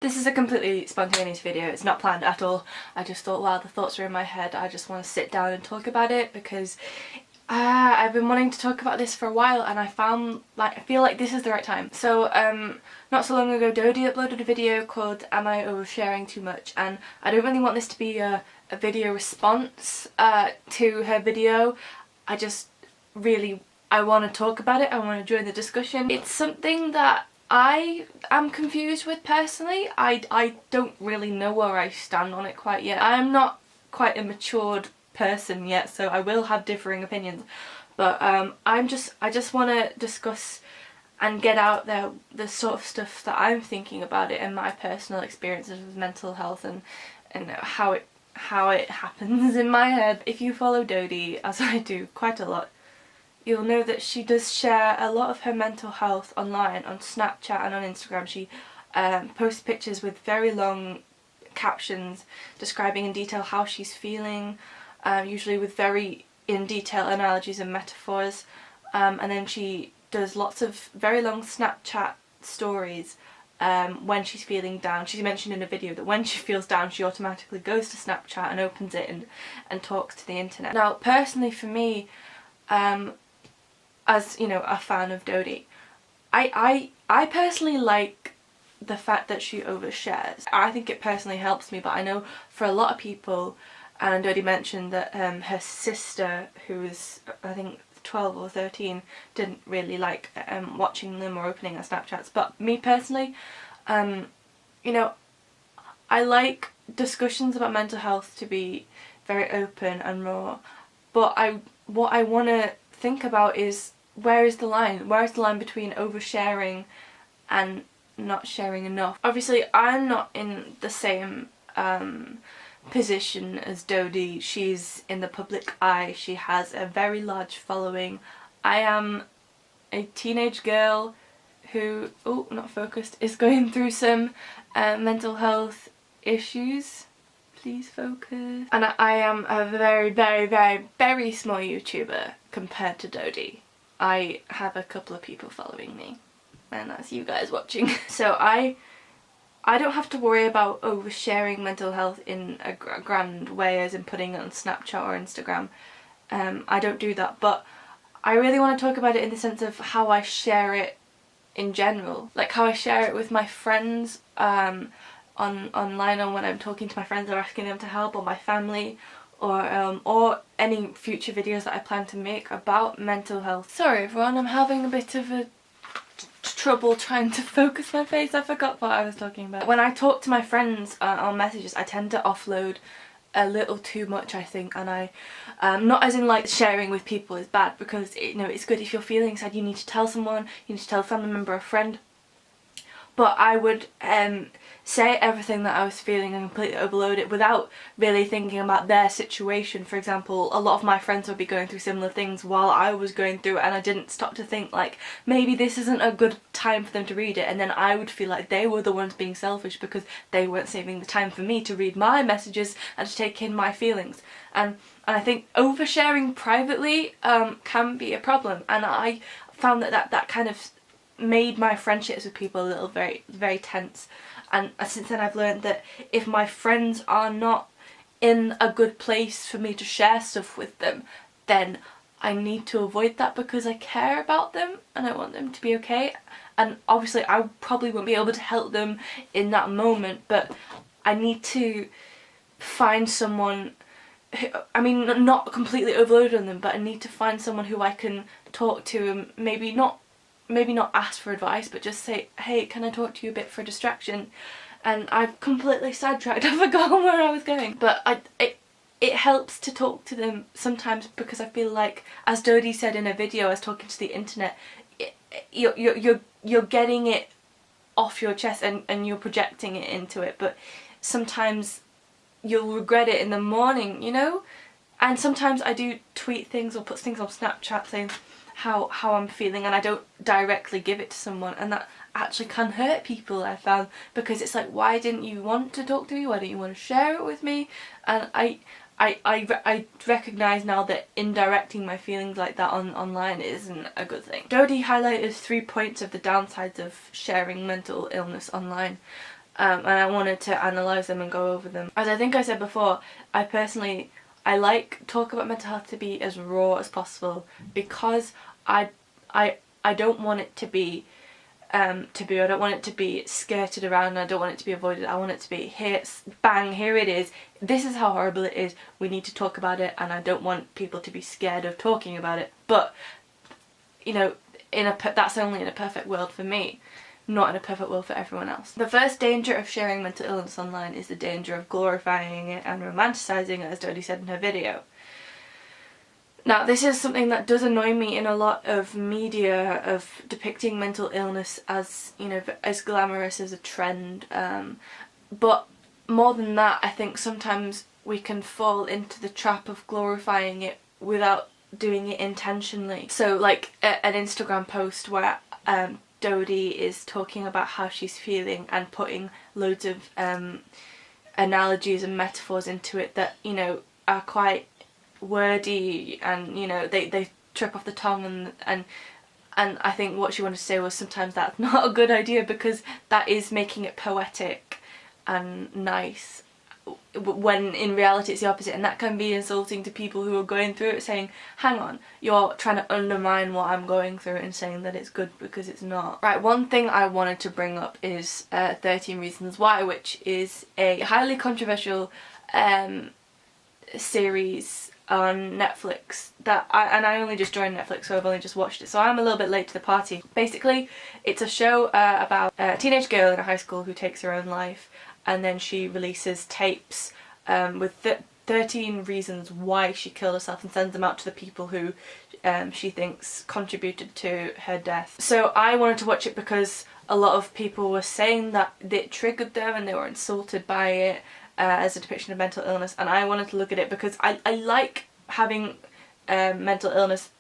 This is a completely spontaneous video, it's not planned at all. I just thought, wow, the thoughts are in my head, I just want to sit down and talk about it because I've been wanting to talk about this for a while and I feel like this is the right time. So not so long ago Dodie uploaded a video called Am I Oversharing Too Much? And I don't really want this to be a video response to her video. I want to talk about it, I want to join the discussion. It's something that I am confused with personally. I don't really know where I stand on it quite yet. I'm not quite a matured person yet, so I will have differing opinions. But I just want to discuss and get out there the sort of stuff that I'm thinking about it and my personal experiences with mental health and how it happens in my head. If you follow Dodie, as I do quite a lot, you'll know that she does share a lot of her mental health online on Snapchat and on Instagram. She posts pictures with very long captions describing in detail how she's feeling, usually with very in detail analogies and metaphors, and then she does lots of very long Snapchat stories when she's feeling down. She mentioned in a video that when she feels down she automatically goes to Snapchat and opens it and talks to the internet. Now personally for me, as you know, a fan of Dodie, I personally like the fact that she overshares. I think it personally helps me, but I know for a lot of people, and Dodie mentioned that her sister, who was I think 12 or 13, didn't really like watching them or opening her Snapchats. But me personally, you know, I like discussions about mental health to be very open and raw, but what I want to think about is where is the line? Where is the line between oversharing and not sharing enough? Obviously I'm not in the same position as Dodie. She's in the public eye, she has a very large following. I am a teenage girl who, oh not focused, is going through some mental health issues. Please focus. And I am a very, very, very, very small YouTuber compared to Dodie. I have a couple of people following me, and that's you guys watching. So I don't have to worry about oversharing mental health in a grand way, as in putting it on Snapchat or Instagram. I don't do that, but I really want to talk about it in the sense of how I share it in general. Like how I share it with my friends online, or when I'm talking to my friends or asking them to help, or my family, or any future videos that I plan to make about mental health. Sorry everyone, I'm having a bit of a trouble trying to focus my face. I forgot what I was talking about. When I talk to my friends on messages, I tend to offload a little too much, I think, and I not as in like sharing with people is bad, because you know it's good if you're feeling sad, you need to tell someone, you need to tell a family member, a friend. But I would say everything that I was feeling and completely overload it without really thinking about their situation. For example, a lot of my friends would be going through similar things while I was going through it, and I didn't stop to think like maybe this isn't a good time for them to read it, and then I would feel like they were the ones being selfish because they weren't saving the time for me to read my messages and to take in my feelings. And I think oversharing privately can be a problem, and I found that kind of made my friendships with people a little very tense. And since then I've learned that if my friends are not in a good place for me to share stuff with them, then I need to avoid that because I care about them and I want them to be okay. And obviously I probably won't be able to help them in that moment, but I need to find someone who, I mean not completely overload on them, but I need to find someone who I can talk to and maybe not ask for advice, but just say, hey, can I talk to you a bit for distraction? And I've completely sidetracked, I've forgotten where I was going. But it helps to talk to them sometimes, because I feel like, as Dodie said in a video, I was talking to the internet, you're getting it off your chest and you're projecting it into it, but sometimes you'll regret it in the morning, you know? And sometimes I do tweet things or put things on Snapchat saying how I'm feeling, and I don't directly give it to someone, and that actually can hurt people, I found, because it's like, why didn't you want to talk to me, why don't you want to share it with me? And I recognise now that indirecting my feelings like that online isn't a good thing. Dodie highlighted 3 points of the downsides of sharing mental illness online. and I wanted to analyse them and go over them. As I think I said before, I like talk about mental health to be as raw as possible, because I don't want it to be taboo. I don't want it to be skirted around. I don't want it to be avoided. I want it to be here, bang, here it is. This is how horrible it is. We need to talk about it, and I don't want people to be scared of talking about it. But you know, that's only in a perfect world for me, not in a perfect world for everyone else. The first danger of sharing mental illness online is the danger of glorifying it and romanticising it, as Dodie said in her video. Now, this is something that does annoy me in a lot of media, of depicting mental illness as, you know, as glamorous as a trend. But more than that, I think sometimes we can fall into the trap of glorifying it without doing it intentionally. So like an Instagram post where Dodie is talking about how she's feeling and putting loads of analogies and metaphors into it that, you know, are quite wordy, and you know, they trip off the tongue, and I think what she wanted to say was sometimes that's not a good idea, because that is making it poetic and nice, when in reality it's the opposite, and that can be insulting to people who are going through it, saying, hang on, you're trying to undermine what I'm going through and saying that it's good because it's not. Right, one thing I wanted to bring up is 13 Reasons Why, which is a highly controversial series on Netflix that I only just joined Netflix, so I've only just watched it, so I'm a little bit late to the party. Basically, it's a show about a teenage girl in a high school who takes her own life, and then she releases tapes with 13 reasons why she killed herself, and sends them out to the people who she thinks contributed to her death. So I wanted to watch it because a lot of people were saying that it triggered them and they were insulted by it as a depiction of mental illness, and I wanted to look at it because I like having mental illness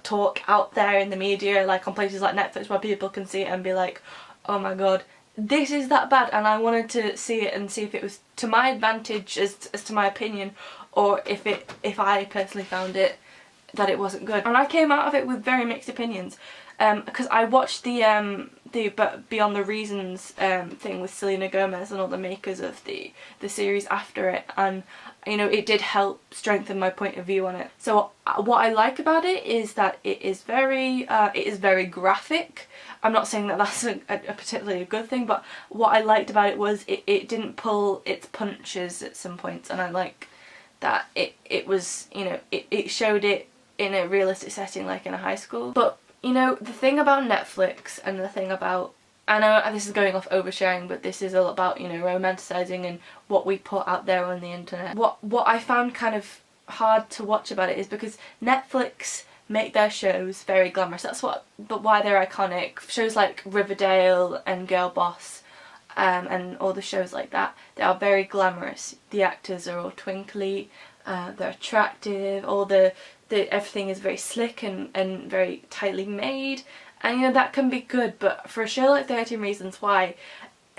talk out there in the media, like on places like Netflix, where people can see it and be like, oh my god, this is that bad. And I wanted to see it and see if it was to my advantage as to my opinion, or if I personally found it that it wasn't good. And I came out of it with very mixed opinions, because I watched the Beyond the Reasons thing with Selena Gomez and all the makers of the series after it, and you know, it did help strengthen my point of view on it. So what I like about it is that it is very graphic. I'm not saying that that's a particularly good thing, but what I liked about it was it didn't pull its punches at some points, and I like that it was, you know, it showed it in a realistic setting, like in a high school. But you know, the thing about Netflix and the thing about, I know this is going off oversharing, but this is all about, you know, romanticising and what we put out there on the internet. What I found kind of hard to watch about it is because Netflix make their shows very glamorous. That's why they're iconic. Shows like Riverdale and Girl Boss and all the shows like that, they are very glamorous. The actors are all twinkly, they're attractive, everything is very slick and very tightly made, and you know, that can be good. But for a show like 13 Reasons Why,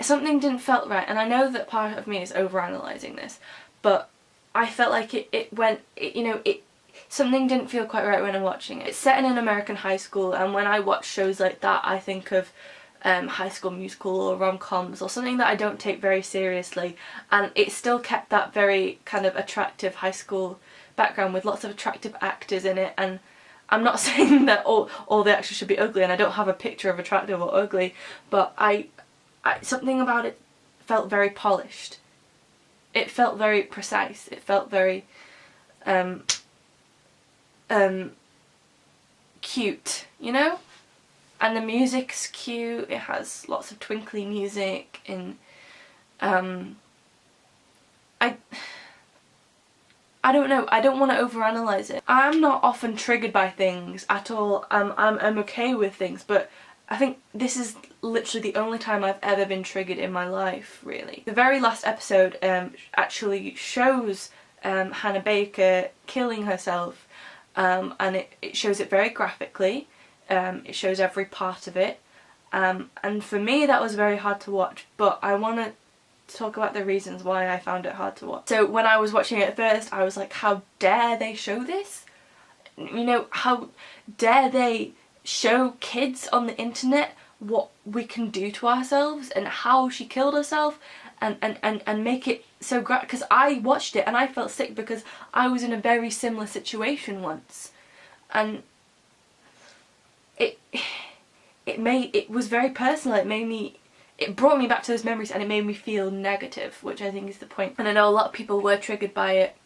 something didn't felt right, and I know that part of me is overanalyzing this, but I felt like something didn't feel quite right when I'm watching it. It's set in an American high school, and when I watch shows like that, I think of High School Musical or rom-coms or something that I don't take very seriously, and it still kept that very kind of attractive high school background with lots of attractive actors in it. And I'm not saying that all the actors should be ugly, and I don't have a picture of attractive or ugly, but I something about it felt very polished. It felt very precise. It felt very cute, you know? And the music's cute. It has lots of twinkly music, and I don't know, I don't want to overanalyze it. I'm not often triggered by things at all. I'm okay with things, but I think this is literally the only time I've ever been triggered in my life, really. The very last episode actually shows Hannah Baker killing herself, and it shows it very graphically. It shows every part of it, and for me that was very hard to watch, but I want to talk about the reasons why I found it hard to watch. So when I was watching it at first, I was like, how dare they show this? You know, how dare they show kids on the internet what we can do to ourselves and how she killed herself, and make it so great. Because I watched it and I felt sick because I was in a very similar situation once, and it was very personal. It brought me back to those memories, and it made me feel negative, which I think is the point. And I know a lot of people were triggered by it,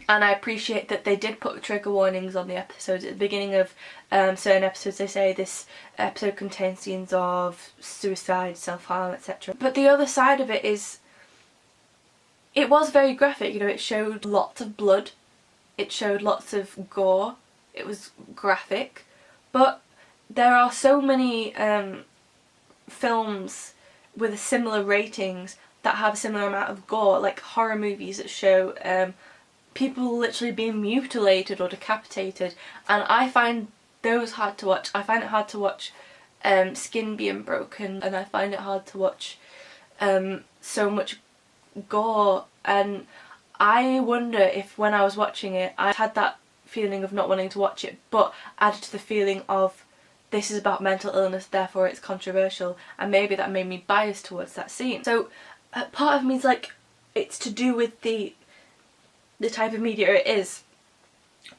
and I appreciate that they did put trigger warnings on the episodes. At the beginning of certain episodes they say this episode contains scenes of suicide, self-harm, etc. But the other side of it is, it was very graphic, you know, it showed lots of blood, it showed lots of gore, it was graphic, but there are so many films with similar ratings that have a similar amount of gore, like horror movies that show people literally being mutilated or decapitated, and I find those hard to watch. I find it hard to watch skin being broken, and I find it hard to watch so much gore, and I wonder if when I was watching it I had that feeling of not wanting to watch it, but added to the feeling of this is about mental illness, therefore it's controversial, and maybe that made me biased towards that scene. So part of me is like, it's to do with the type of media it is,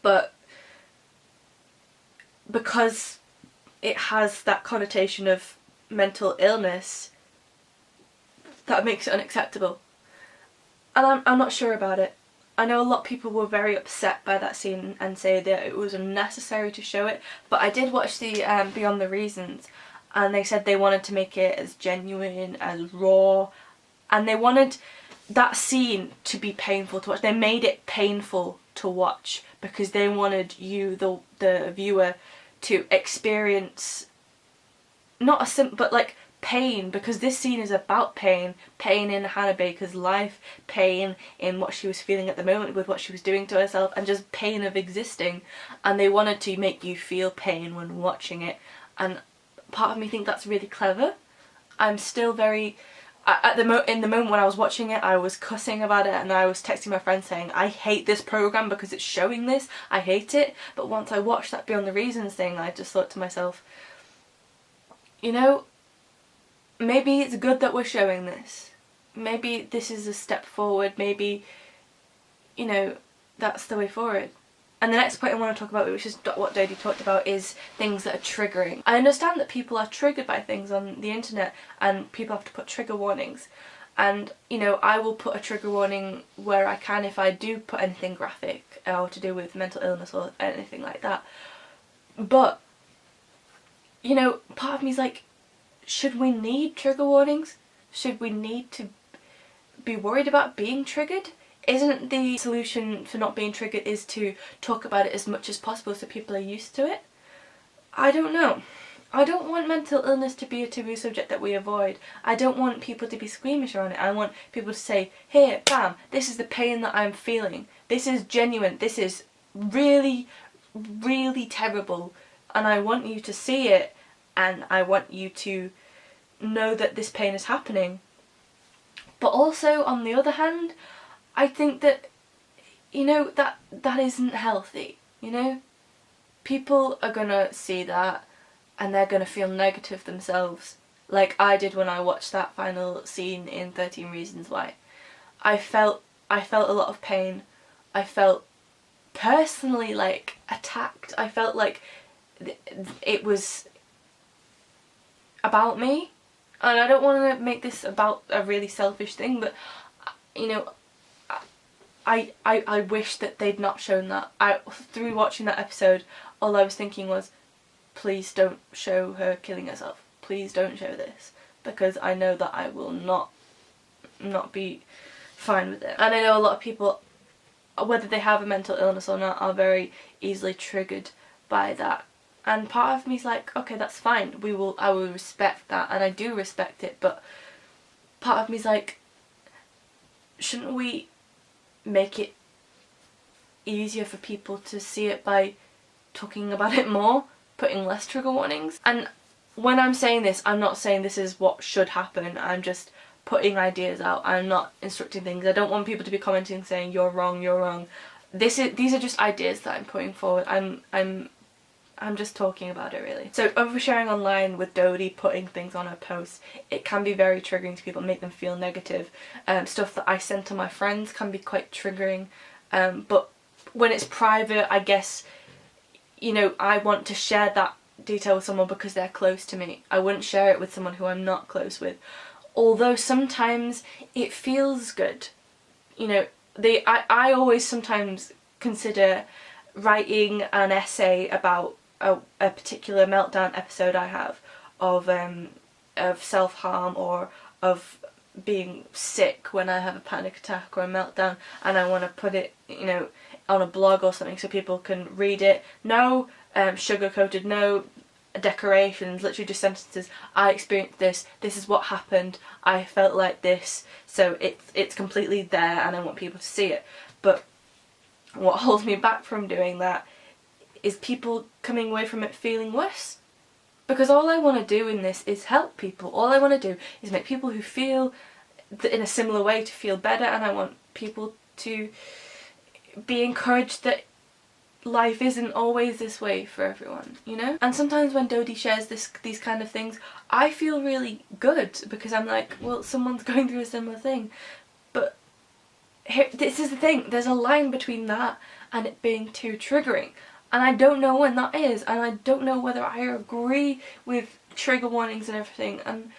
but because it has that connotation of mental illness, that makes it unacceptable. And I'm not sure about it. I know a lot of people were very upset by that scene and say that it was unnecessary to show it, but I did watch the Beyond the Reasons, and they said they wanted to make it as genuine, as raw, and they wanted that scene to be painful to watch. They made it painful to watch because they wanted you, the viewer, to experience not but like pain, because this scene is about pain in Hannah Baker's life, pain in what she was feeling at the moment with what she was doing to herself, and just pain of existing, and they wanted to make you feel pain when watching it, and part of me think that's really clever. I'm still very in the moment when I was watching it, I was cussing about it, and I was texting my friends saying, I hate this program because it's showing this, I hate it. But once I watched that Beyond the Reasons thing, I just thought to myself, you know, maybe it's good that we're showing this. Maybe this is a step forward. Maybe, you know, that's the way forward. And the next point I want to talk about, which is what Dodie talked about, is things that are triggering. I understand that people are triggered by things on the internet and people have to put trigger warnings. And, you know, I will put a trigger warning where I can if I do put anything graphic or to do with mental illness or anything like that. But, you know, part of me is like, should we need trigger warnings? Should we need to be worried about being triggered? Isn't the solution for not being triggered is to talk about it as much as possible so people are used to it? I don't know. I don't want mental illness to be a taboo subject that we avoid. I don't want people to be squeamish around it. I want people to say, here, bam, this is the pain that I'm feeling. This is genuine. This is really, really terrible. And I want you to see it, and I want you to know that this pain is happening. But also, on the other hand, I think that, you know, that isn't healthy, you know? People are gonna see that and they're gonna feel negative themselves, like I did when I watched that final scene in 13 Reasons Why. I felt a lot of pain. I felt personally, like, attacked. I felt like it was about me. And I don't want to make this about a really selfish thing, but, you know, I wish that they'd not shown that. Through watching that episode, all I was thinking was, please don't show her killing herself. Please don't show this, because I know that I will not be fine with it. And I know a lot of people, whether they have a mental illness or not, are very easily triggered by that. And part of me's like, okay, that's fine. I will respect that, and I do respect it. But part of me's like, shouldn't we make it easier for people to see it by talking about it more, putting less trigger warnings? And when I'm saying this, I'm not saying this is what should happen. I'm just putting ideas out. I'm not instructing things. I don't want people to be commenting saying you're wrong, you're wrong. These are just ideas that I'm putting forward. I'm I'm just talking about it really. So oversharing online with Dodie, putting things on her posts, it can be very triggering to people, make them feel negative. Stuff that I send to my friends can be quite triggering, but when it's private, I guess, you know, I want to share that detail with someone because they're close to me. I wouldn't share it with someone who I'm not close with. Although sometimes it feels good. You know, I always sometimes consider writing an essay about a particular meltdown episode I have of self-harm or of being sick when I have a panic attack or a meltdown, and I want to put it, you know, on a blog or something so people can read it. No sugar-coated, no decorations, literally just sentences. I experienced this, this is what happened, I felt like this, so it's completely there and I want people to see it. But what holds me back from doing that is people coming away from it feeling worse. Because all I want to do in this is help people. All I want to do is make people who feel in a similar way to feel better, and I want people to be encouraged that life isn't always this way for everyone, you know? And sometimes when Dodie shares these kind of things, I feel really good because I'm like, well, someone's going through a similar thing. But this is the thing, there's a line between that and it being too triggering. And I don't know when that is, and I don't know whether I agree with trigger warnings and everything. And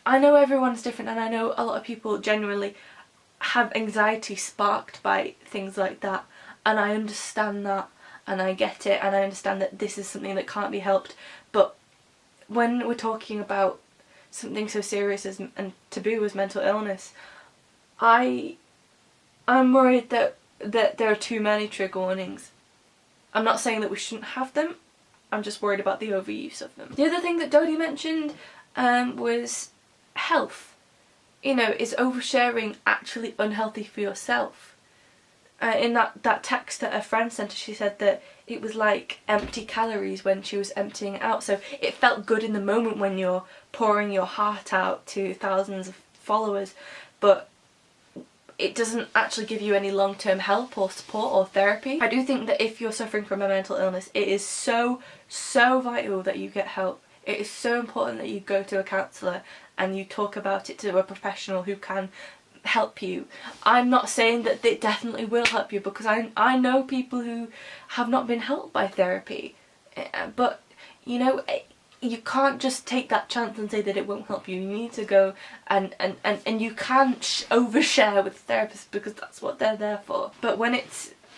I know everyone's different, and I know a lot of people genuinely have anxiety sparked by things like that. And I understand that, and I get it, and I understand that this is something that can't be helped. But when we're talking about something so serious as and taboo as mental illness, I'm worried that there are too many trigger warnings. I'm not saying that we shouldn't have them, I'm just worried about the overuse of them. The other thing that Dodie mentioned was health. You know, is oversharing actually unhealthy for yourself? In that text that a friend sent her, she said that it was like empty calories when she was emptying it out. So it felt good in the moment when you're pouring your heart out to thousands of followers, but it doesn't actually give you any long-term help or support or therapy. I do think that if you're suffering from a mental illness, it is so vital that you get help. It is so important that you go to a counsellor and you talk about it to a professional who can help you. I'm not saying that it definitely will help you, because I know people who have not been helped by therapy, but you know, you can't just take that chance and say that it won't help you. You need to go and you can't overshare with therapists because that's what they're there for. But when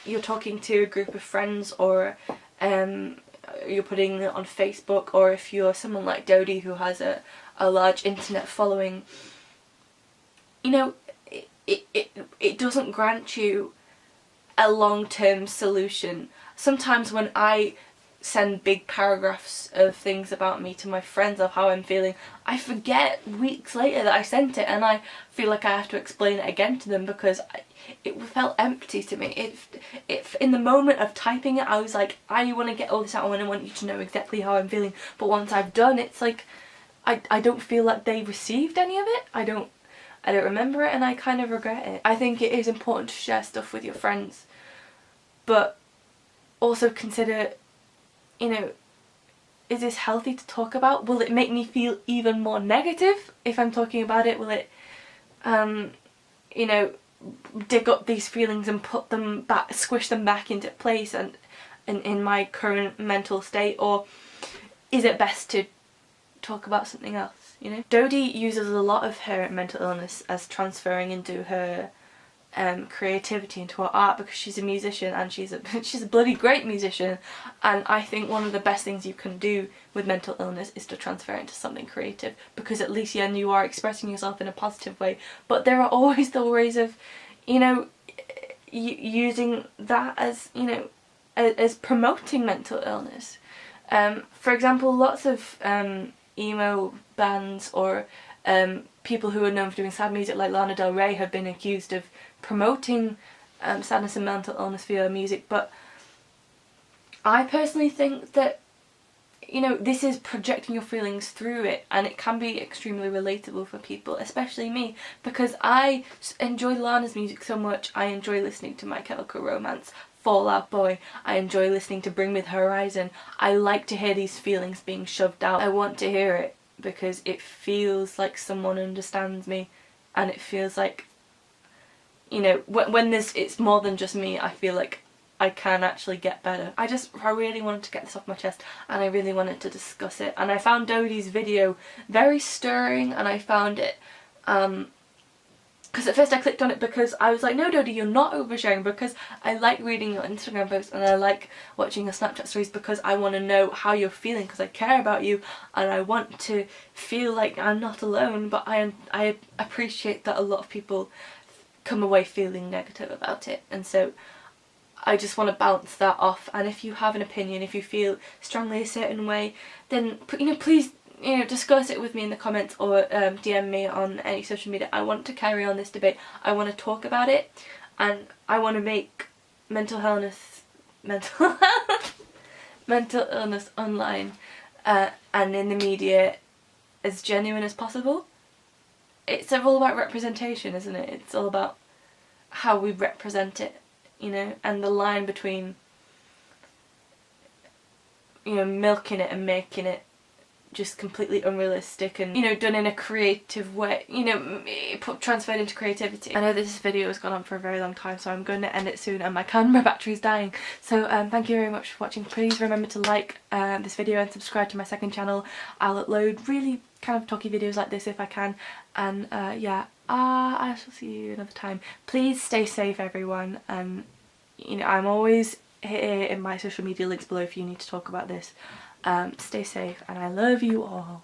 you're talking to a group of friends, or you're putting it on Facebook, or if you're someone like Dodie who has a large internet following, you know, it doesn't grant you a long-term solution. Sometimes when I send big paragraphs of things about me to my friends of how I'm feeling, I forget weeks later that I sent it, and I feel like I have to explain it again to them because it felt empty to me. In the moment of typing it, I was like, I want to get all this out and I want you to know exactly how I'm feeling, but once I've done, it's like I don't feel like they received any of it. I don't remember it, and I kind of regret it. I think it is important to share stuff with your friends, but also consider, you know, is this healthy to talk about? Will it make me feel even more negative if I'm talking about it? Will it, you know, dig up these feelings and put them back, squish them back into place and in my current mental state? Or is it best to talk about something else, you know? Dodie uses a lot of her mental illness as transferring into her creativity, into her art, because she's a musician, and she's a bloody great musician. And I think one of the best things you can do with mental illness is to transfer it into something creative, because at least then you are expressing yourself in a positive way. But there are always the worries of, you know, using that as, you know, as promoting mental illness. For example, lots of emo bands or people who are known for doing sad music like Lana Del Rey have been accused of promoting sadness and mental illness via music. But I personally think that, you know, this is projecting your feelings through it, and it can be extremely relatable for people, especially me, because I enjoy Lana's music so much. I enjoy listening to My Chemical Romance Fallout Boy. I enjoy listening to Bring Me the Horizon. I like to hear these feelings being shoved out. I want to hear it because it feels like someone understands me, and it feels like, you know, when it's more than just me, I feel like I can actually get better. I really wanted to get this off my chest, and I really wanted to discuss it. And I found Dodie's video very stirring, and I found it, because at first I clicked on it because I was like, no Dodie, you're not oversharing, because I like reading your Instagram posts and I like watching your Snapchat stories because I want to know how you're feeling, because I care about you and I want to feel like I'm not alone. But I appreciate that a lot of people come away feeling negative about it, and so I just want to bounce that off. And if you have an opinion, if you feel strongly a certain way, then please discuss it with me in the comments, or DM me on any social media. I want to carry on this debate. I want to talk about it, and I want to make mental illness online and in the media as genuine as possible. It's all about representation, isn't it? It's all about how we represent it, and the line between, milking it and making it just completely unrealistic and, done in a creative way, transferred into creativity. I know this video has gone on for a very long time, so I'm going to end it soon, and my camera battery's dying. So thank you very much for watching. Please remember to like this video and subscribe to my second channel. I'll upload really kind of talky videos like this if I can, and yeah, I shall see you another time. Please stay safe, everyone, and I'm always here in my social media links below if you need to talk about this. Stay safe, and I love you all.